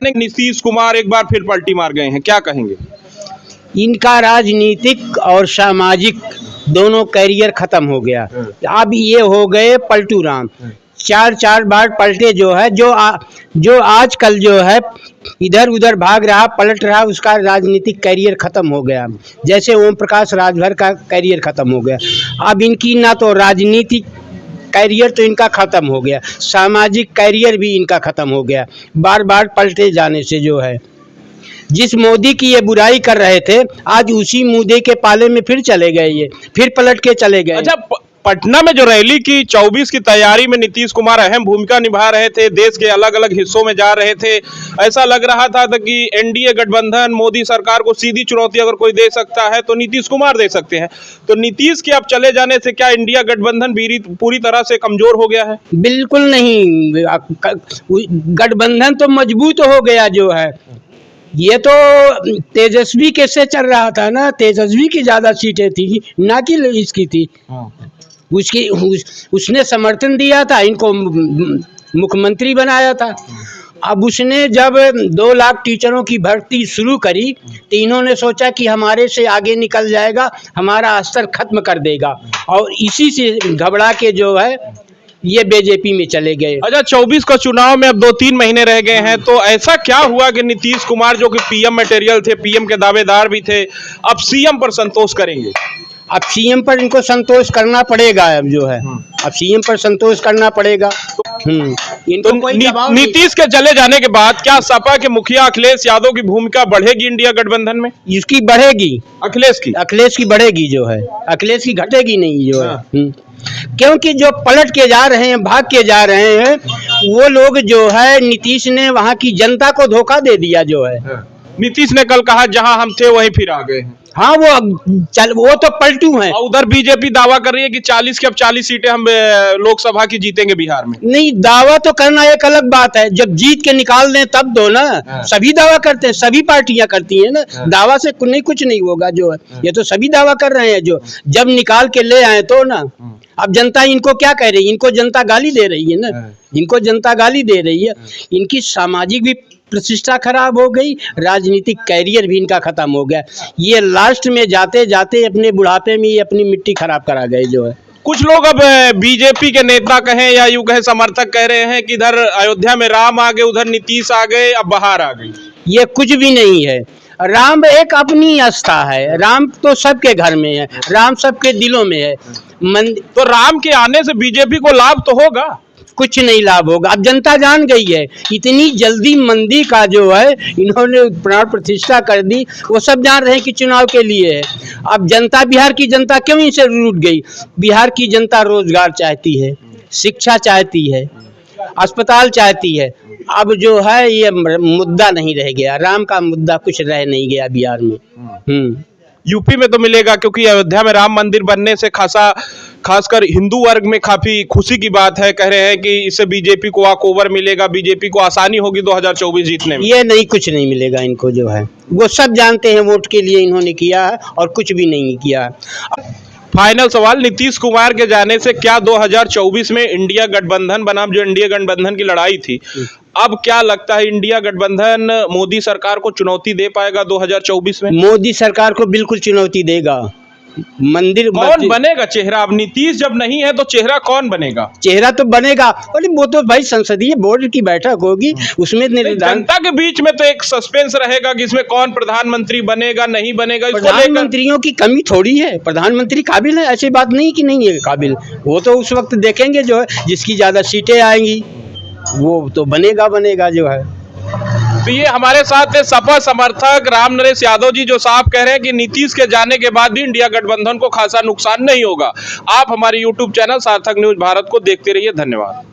नीतीश कुमार एक बार फिर पलटी मार गए हैं, क्या कहेंगे? इनका राजनीतिक और सामाजिक दोनों कैरियर खत्म हो गया। अब ये हो गए पलटू राम। चार बार पलटे जो है, जो आजकल जो है इधर उधर भाग रहा, पलट रहा, उसका राजनीतिक कैरियर खत्म हो गया। जैसे ओम प्रकाश राजभर का कैरियर खत्म हो गया। अब इनकी ना तो राजनीतिक कैरियर तो इनका खत्म हो गया, सामाजिक कैरियर भी इनका खत्म हो गया। बार बार पलटे जाने से जो है, जिस मोदी की ये बुराई कर रहे थे, आज उसी मोदी के पाले में फिर चले गए, ये फिर पलट के चले गए। अच्छा, पटना में जो रैली की 24 की तैयारी में नीतीश कुमार अहम भूमिका निभा रहे थे, देश के अलग अलग हिस्सों में जा रहे थे, ऐसा लग रहा था कि एनडीए गठबंधन मोदी सरकार को सीधी चुनौती अगर कोई दे सकता है तो नीतीश कुमार दे सकते हैं। तो नीतीश के अब चले जाने से क्या इंडिया गठबंधन पूरी तरह से कमजोर हो गया है? बिल्कुल नहीं, गठबंधन तो मजबूत हो गया जो है। ये तो तेजस्वी कैसे चल रहा था ना, तेजस्वी की ज्यादा सीटें थी ना कि इसकी थी। उसने समर्थन दिया था, इनको मुख्यमंत्री बनाया था। अब उसने जब 2 लाख टीचरों की भर्ती शुरू करी तो इन्होंने सोचा कि हमारे से आगे निकल जाएगा, हमारा स्तर खत्म कर देगा, और इसी से घबरा के जो है ये बीजेपी में चले गए। अच्छा, 24 का चुनाव में अब 2-3 महीने रह गए हैं, तो ऐसा क्या हुआ कि नीतीश कुमार जो कि पीएम मटेरियल थे, पीएम के दावेदार भी थे, अब सीएम पर संतोष करेंगे? अब सीएम पर इनको संतोष करना पड़ेगा। अब जो है अब सीएम पर संतोष करना पड़ेगा। इनको तो नीतीश के चले जाने के बाद क्या सपा के मुखिया अखिलेश यादव की भूमिका बढ़ेगी इंडिया गठबंधन में? इसकी बढ़ेगी, अखिलेश की बढ़ेगी जो है, अखिलेश की घटेगी नहीं जो है। क्योंकि जो पलट के जा रहे हैं, भाग के जा रहे हैं, वो लोग जो है, नीतीश ने वहाँ की जनता को धोखा दे दिया जो है। नीतीश ने कल कहा जहां हम थे वहीं फिर आ गए हैं। हाँ, वो तो पलटू हैं। और उधर बीजेपी दावा कर रही है कि 40 की अब 40 सीटें हम लोकसभा की जीतेंगे बिहार में। नहीं, दावा तो करना एक अलग बात है, जब जीत के निकाल दें तब दो ना। सभी दावा करते हैं, सभी पार्टियां करती हैं ना। दावा से कुछ नहीं होगा जो है, ये तो सभी दावा कर रहे हैं। जो जब निकाल के ले आए तो ना, अब जनता इनको क्या कह रही है? इनको जनता गाली दे रही है ना, इनको जनता गाली दे रही है। इनकी सामाजिक भी प्रतिष्ठा खराब हो गई, राजनीतिक कैरियर भी इनका खत्म हो गया। ये लास्ट में जाते जाते अपने बुढ़ापे में ये अपनी मिट्टी खराब करा गए जो है। कुछ लोग अब बीजेपी के नेता कहें या यूं कहें समर्थक कह रहे हैं कि इधर अयोध्या में राम आ गए, उधर नीतीश आ गए, अब बाहर आ गई। ये कुछ भी नहीं है। राम एक अपनी आस्था है, राम तो सबके घर में है, राम सबके दिलों में है। तो राम के आने से बीजेपी को लाभ तो होगा? कुछ नहीं लाभ होगा। अब जनता जान गई है, इतनी जल्दी मंदी का जो है इन्होंने प्राण प्रतिष्ठा कर दी, वो सब जान रहे हैं कि चुनाव के लिए है। अब जनता, बिहार की जनता क्यों इनसे रूठ गई? बिहार की जनता रोजगार चाहती है, शिक्षा चाहती है, अस्पताल चाहती है। अब जो है ये मुद्दा नहीं रह गया, राम का मुद्दा कुछ रह नहीं गया बिहार में। यूपी में तो मिलेगा, क्योंकि अयोध्या में राम मंदिर बनने से खासकर हिंदू वर्ग में काफी खुशी की बात है। कह रहे हैं कि इससे बीजेपी को वॉकओवर मिलेगा, बीजेपी को आसानी होगी 2024 जीतने में। ये नहीं, कुछ नहीं मिलेगा इनको जो है, वो सब जानते हैं वोट के लिए इन्होंने किया है और कुछ भी नहीं किया है। फाइनल सवाल, नीतीश कुमार के जाने से क्या 2024 में इंडिया गठबंधन बनाम जो इंडिया गठबंधन की लड़ाई थी, अब क्या लगता है इंडिया गठबंधन मोदी सरकार को चुनौती दे पाएगा 2024 में? मोदी सरकार को बिल्कुल चुनौती देगा। मंदिर कौन बनेगा चेहरा? अब नीतीश जब नहीं है तो चेहरा कौन बनेगा? चेहरा तो बनेगा, अरे वो तो भाई संसदीय बोर्ड की बैठक होगी, उसमें जनता के बीच में तो एक सस्पेंस रहेगा कि इसमें कौन प्रधानमंत्री बनेगा नहीं बनेगा। प्रधानमंत्रियों की कमी थोड़ी है, प्रधानमंत्री काबिल है, ऐसी बात नहीं कि नहीं है काबिल। वो तो उस वक्त देखेंगे जो है, जिसकी ज्यादा सीटें आएंगी वो तो बनेगा जो है। तो ये हमारे साथ है सपा समर्थक राम नरेश यादव जी, जो साफ कह रहे हैं कि नीतीश के जाने के बाद भी इंडिया गठबंधन को खासा नुकसान नहीं होगा। आप हमारे YouTube चैनल सार्थक न्यूज भारत को देखते रहिए। धन्यवाद।